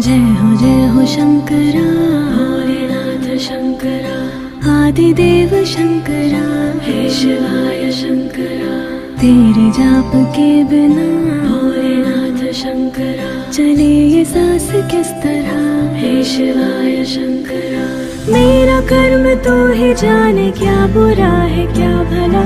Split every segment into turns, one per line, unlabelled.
जय हो शंकरा भोलेनाथ शंकरा आदिदेव शंकरा हे शिवाय शंकरा तेरे जाप के बिना भोलेनाथ शंकरा चले ये सांस किस तरह हे शिवाय शंकरा मेरा कर्म तो ही जाने क्या बुरा है क्या भला।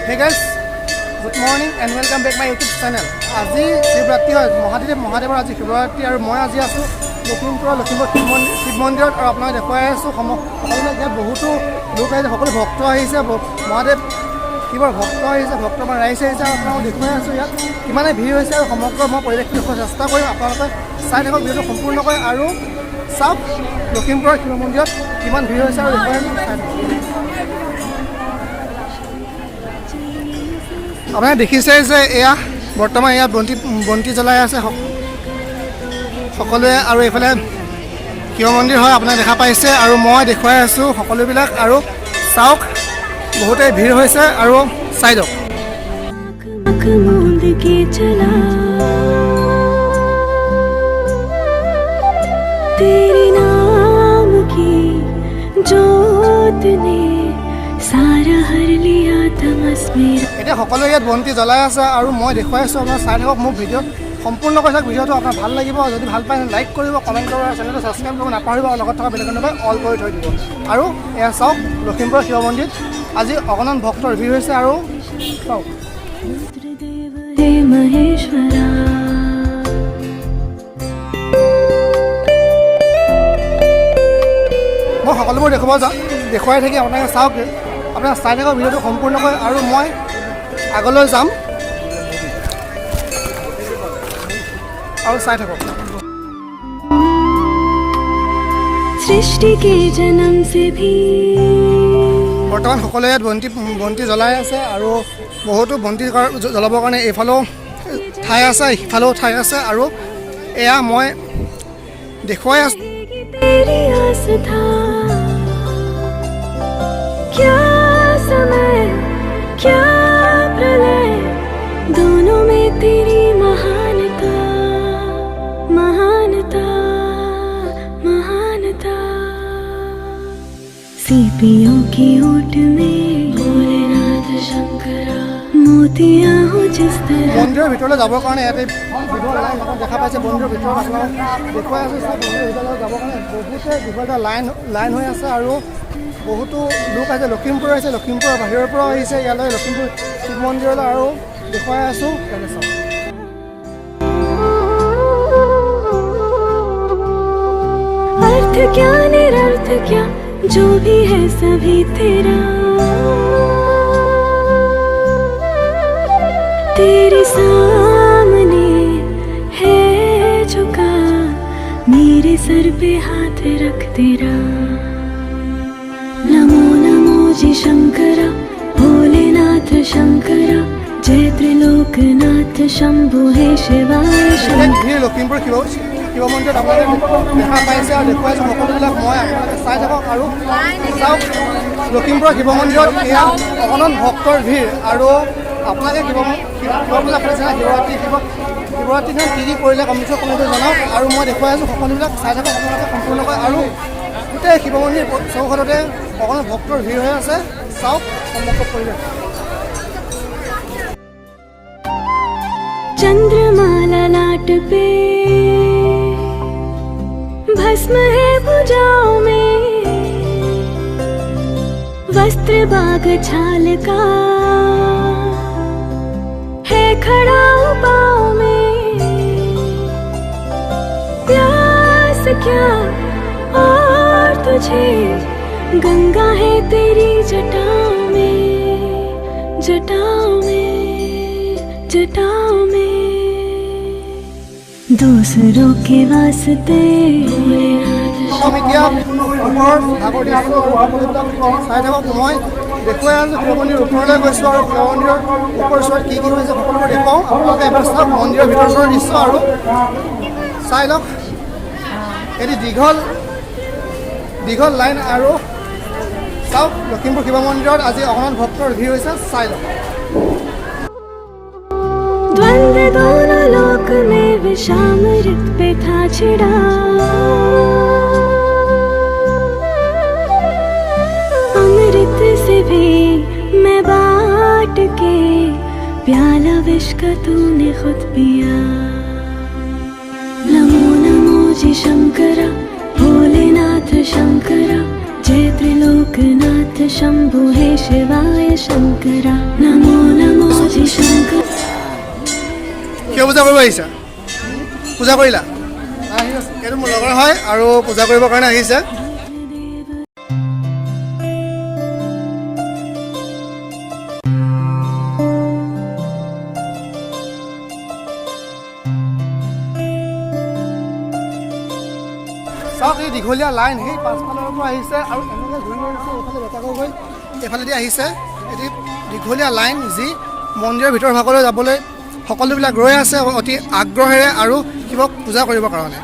Hey guys, good morning and welcome back my YouTube channel. আজি শিৱৰাত্ৰি হয় মহাদেৱৰ আজি শিৱৰাত্ৰি আৰু মই আজি আছোঁ লখিমপুৰ শিৱ মন্দিৰত আৰু আপোনাক দেখুৱাই আছোঁ সকলোৱে ইয়াত বহুতো লোক আহিছে সকলো ভক্ত আহিছে মহাদেৱ শিৱৰ ভক্ত আহিছে ভক্ত আমাৰ ৰাইজ আহিছে আৰু আপোনাক দেখুৱাই আছোঁ ইয়াত কিমানে ভিৰ হৈছে আৰু সমগ্ৰ মই পৰিৱেশটো দেখুৱাব চেষ্টা কৰিম আপোনালোকে চাই থাকক ভিডিঅ'টো সম্পূৰ্ণকৈ আৰু চাওক লখিমপুৰৰ শিৱ মন্দিৰত কিমান ভিৰ হৈছে আৰু দেখুৱাই আছোঁ চাই থাকক। আপোনালোকে দেখিছে যে এয়া বৰ্তমান ইয়াত বন্তি জ্বলাই আছে সকলোৱে আৰু এইফালে শিৱ মন্দিৰ হয় আপোনালোকে দেখা পাইছে আৰু মই দেখুৱাই আছোঁ সকলোবিলাক আৰু চাওক বহুতেই ভিৰ হৈছে আৰু চাই যাওক। এতিয়া সকলোৱে ইয়াত বন্তি জ্বলাই আছে আৰু মই দেখুৱাই আছোঁ আপোনাৰ চাই থাকক মোৰ ভিডিঅ' সম্পূৰ্ণকৈ চাওক ভিডিঅ'টো আপোনাৰ ভাল লাগিব যদি ভাল পায় লাইক কৰিব কমেণ্ট কৰিব আৰু চেনেলটো ছাবস্ক্ৰাইব কৰিব নাপাহৰিব আৰু লগত থকা বেলেগকৈ অল কৰি থৈ দিব আৰু এয়া চাওক লখিমপুৰ শিৱ মন্দিৰত আজি অগণন ভক্তৰ ভিৰ হৈছে আৰু চাওক মই সকলোবোৰ দেখুৱাই থাকি আপোনালোকে চাওক আপোনাৰ চাই থাকক ভিডিঅ'টো সম্পূৰ্ণকৈ আৰু মই আগলৈ যাম আৰু চাই থাকক। বৰ্তমান সকলোৱে ইয়াত বন্তি জ্বলাই আছে আৰু বহুতো বন্তি জ্বলাবৰ কাৰণে এইফালেও ঠাই আছে সিফালেও ঠাই আছে আৰু এয়া মই দেখুৱাই আছোঁ।
क्या समय क्या प्रलय दोनों में तेरी महानता महानता महानता सीपियों की ओट में भोलेनाथ शंकरा मोतियां हो जिस तरह
মন্দিৰৰ ভিতৰলৈ যাবৰ কাৰণে ইয়াতে দীঘল লাইন দেখা পাইছে মন্দিৰৰ ভিতৰত আপোনাক দেখুৱাই আছোঁ মন্দিৰৰ ভিতৰলৈ যাবৰ কাৰণে বহুতে দীঘল এটা লাইন হৈ আছে আৰু বহুতো লোক আছে লখিমপুৰ আহিছে লখিমপুৰৰ বাহিৰৰ পৰাও আহিছে ইয়ালৈ লখিমপুৰ শিৱ মন্দিৰলৈ আৰু দেখুৱাই আছোঁ
अर्थ क्या निरर्थ क्या जो भी है सभी तेरा तेरे सामने है झुका मेरे सर पे हाथ रख तेरा नमो नमो जी शंकरा भोलेनाथ शंकरा जय त्रिलोकनाथ शंभु हे शिवाय
শংকৰা। লখিমপুৰ শিৱ মন্দিৰত আপোনালোকে দেখা পাইছে আৰু দেখুৱাইছে সকলোবিলাক মই আপোনালোকে চাই থাকক আৰু চাওক লখিমপুৰৰ শিৱ মন্দিৰত এয়া অগণন ভক্তৰ ভিৰ আৰু আপোনালোকে শিৱ পূজা কৰিছে শিৱৰাত্ৰিখন কি কি কৰিলে কমিশ্যন কমিটি জনাওক আৰু মই দেখুৱাই আছোঁ সকলোবিলাক চাই থাকক আপোনালোকে সম্পূৰ্ণকৈ আৰু গোটেই শিৱ মন্দিৰ চৌহদতে অগণন ভক্তৰ ভিৰ হৈ আছে চাওক সমগ্ৰ পৰিৱেশ।
चंद्रमाला लाट पे भस्म है भुजाओं में वस्त्र बाग छाल का है खड़ा पाँव में प्यास क्या और तुझे गंगा है तेरी जटाओं में जटाओं में जटाओं में दूसरों के वास्ते
চাই থাকক মই দেখুৱাই আছোঁ শিৱ মন্দিৰৰ ওপৰলৈ গৈছোঁ আৰু শিৱ মন্দিৰৰ ওপৰ ওচৰত কি কি হৈছে সকলোবোৰ দেখুৱাওঁ আপোনালোকে এবাৰ চাওক মন্দিৰৰ ভিতৰ ওচৰৰ দৃশ্য আৰু চাই লওক এটি দীঘল লাইন আৰু চাওক লখিমপুৰ শিৱ মন্দিৰত আজি অগণন ভক্তৰ ভিৰ হৈছে চাই লওক।
द्वंद्व दोनों लोक में विषामृत पे था छिड़ा। अमृत से भी मैं बांट के प्याला विष का तूने खुद पिया। नमो नमो जी शंकरा भोलेनाथ शंकरा, जय त्रिलोकनाथ शंभु हे शिवाय शंकरा। नमो नमो जी शंकर।
কিয় পূজা কৰিব আহিছা? পূজা কৰিলা? এইটো মোৰ লগৰ হয় আৰু পূজা কৰিবৰ কাৰণে আহিছে। চাওক এই দীঘলীয়া লাইন সেই পাছফালৰ পৰা আহিছে আৰু এনেকৈ ঘূৰি আহিছে, এইফালে বেটাকৈ গৈ এইফালেদি আহিছে। এটি দীঘলীয়া লাইন যি মন্দিৰৰ ভিতৰ ভাগলৈ যাবলৈ সকলোবিলাক ৰৈ আছে অতি আগ্ৰহেৰে আৰু শিৱক পূজা কৰিবৰ কাৰণে।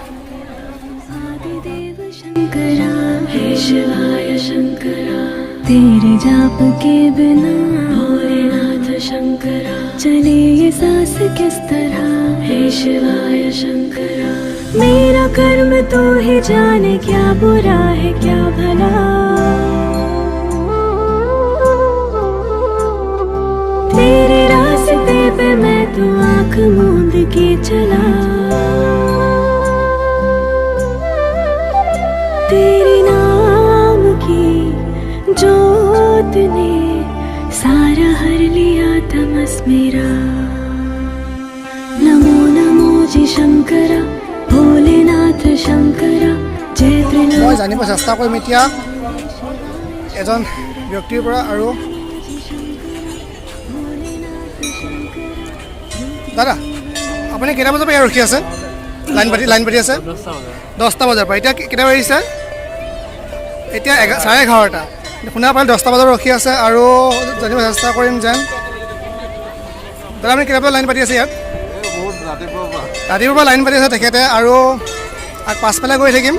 शंकरा हे शिवाय शंकरा, तेरे जाप के बिना भोलेनाथ शंकरा चले ये सांस किस तरह। हे शिवाय शंकरा, मेरा कर्म तो ही जाने क्या बुरा है क्या भला। तेरे रास्ते पे मैं तो आँख मूंद के चला। तेरे नाम की जोत ने सारा हर लिया तमस मेरा। नमो नमो जी शंकरा भोलेनाथ शंकरा, जय त्रिलोक।
মই জানিব চেষ্টা কৰিম এতিয়া এজন ব্যক্তিৰ পৰা। আৰু দাদা আপুনি কেইটা বজাৰ পৰা ইয়াত ৰখি আছে? লাইন পাতি আছে 10টা বজাৰ পৰা। এতিয়া কেইটা বাজিছে? এতিয়া 11:30। শুনা পালে 10টা বজাত ৰখি আছে আৰু জানিব চেষ্টা কৰিম যেন। দাদা আপুনি কেইটা বজাত লাইন পাতি আছে ইয়াত? ৰাতিপুৱাৰ পৰা লাইন পাতি আছে তেখেতে আৰু পাছফালে গৈ থাকিম।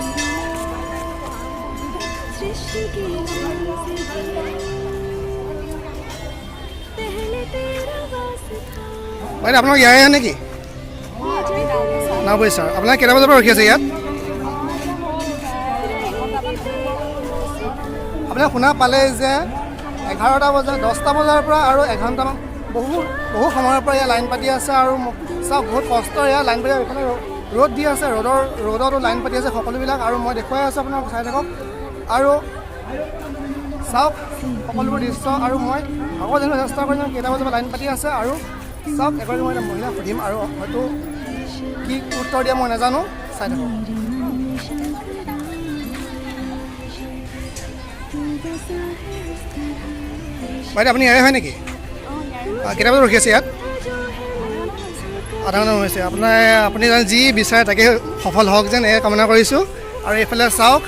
বাইদেউ আপোনালোক ইয়াৰে আহে নেকি? নাওবৈ ছাৰ, আপোনালোকে কেইটা বজাৰ পৰা ৰখি আছে ইয়াত? আপোনালোকে শুনা পালে যে 11টা বজাৰ 10টা বজাৰ পৰা আৰু এঘণ্টামান বহু সময়ৰ পৰা ইয়াত লাইন পাতি আছে। আৰু চাওক বহুত কষ্ট ইয়াত লাইন পাতি। এইফালে ৰ'দ দি আছে, ৰ'দতো লাইন পাতি আছে সকলোবিলাক। আৰু মই দেখুৱাই আছোঁ আপোনাক, চাই থাকক। আৰু চাওক সকলোবোৰ দৃশ্য। আৰু মই আকৌ জানিব চেষ্টা কৰিম কেইটা বজাৰ পৰা লাইন পাতি আছে। আৰু চাওক এগৰাকী মই এটা মহিলাক সুধিম আৰু হয়তো কি উত্তৰ দিয়ে মই নাজানো, চাই থাকক। বাইদেউ আপুনি ইয়াৰে হয় নেকি? কেইটা বজাত ৰখি আছে ইয়াত? আধা ঘণ্টা হৈছে। আপুনি যি বিচাৰে তাকে সফল হওক যেন এই কামনা কৰিছোঁ। আৰু এইফালে চাওক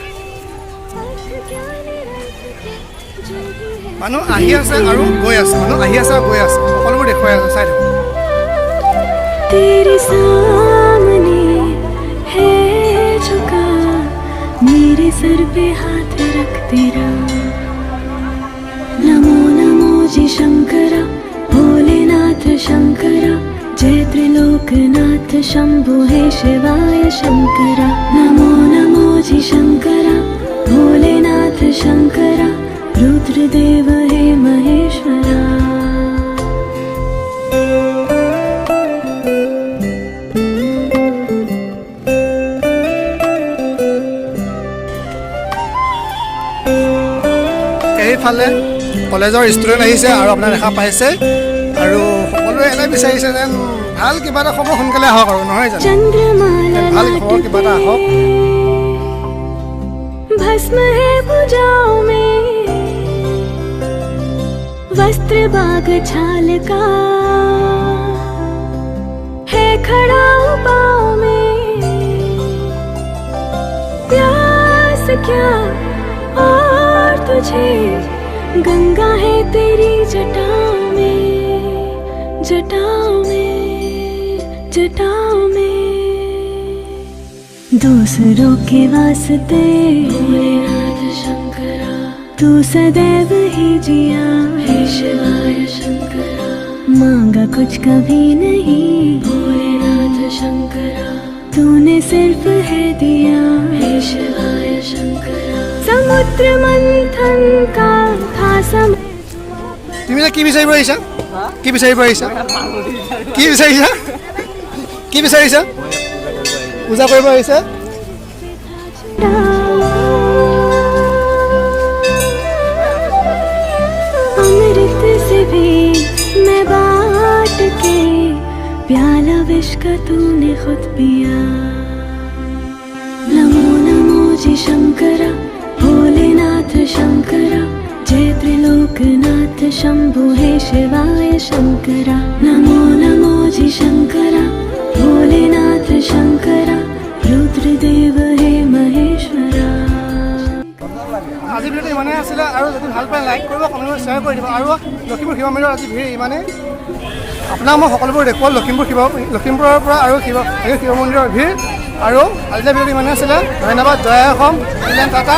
মানুহ আহি আছে আৰু গৈ আছে, সকলোবোৰ দেখুৱাই আছে, চাই থাকক।
तेरे सामने है झुका, मेरे सर पे हाथ रख तेरा। नमो नमो जी शंकरा भोलेनाथ शंकरा, जय त्रिलोकनाथ शंभु हे शिवाय शंकरा। नमो नमो जी शंकरा भोलेनाथ शंकरा, रुद्रदेव हे महेश्वरा।
এইফালে কলেজৰ ষ্টুডেণ্ট আহিছে আৰু আপোনাৰ দেখা পাইছে। আৰু সকলোৱে এনে বিচাৰিছে যেন ভাল কিবা এটা খবৰ সোনকালে আহক আৰু নহয় জানো? ভাল খবৰ কিবা এটা আহক।
भस्म है भुजाओं में, वस्त्र बाग छाल का है खड़ा पाँव में। प्यास क्या और तुझे गंगा है तेरी जटाओं में, जटाओं में, जटाओं में। दूसरों के वास्ते भोलेनाथ शंकरा, तू सदैव ही जिया। हे शिवाय शंकरा, मांगा कुछ कभी नहीं भोले चक्र मंथन का था समय
তুমি যে কি বিচাৰিব আহিছা কি বিচাৰিব আহিছা কি বিচাৰিছা কি বিচাৰিছা পূজা কৰিব আহিছা
अमृत से भी मैं बांट के प्याला विष का तूने खुद पिया नमो नमो जी शंकरा भोलेनाथ शंकरा जय त्रिलोकनाथ शंभो हे शिवाय शंकरा नमो नमो जी शंकरा भोलेनाथ शंकरा रुद्रदेव हे महेश्वरा
আজি ভিডিঅ'টো ইমানেই আছিলে আৰু যদি ভাল পায় লাইক কৰিব কমেণ্ট শ্বেয়াৰ কৰি দিব আৰু লখিমপুৰ শিৱ মন্দিৰৰ আজি ভিৰ ইমানেই আপোনাক মই সকলোবোৰ দেখুৱাল লখিমপুৰৰ পৰা আৰু শিৱ মন্দিৰৰ ভিৰ আৰু আজিলৈ ভিডিঅ'টো ইমানেই আছিলে ধন্যবাদ জয় অসম টাটা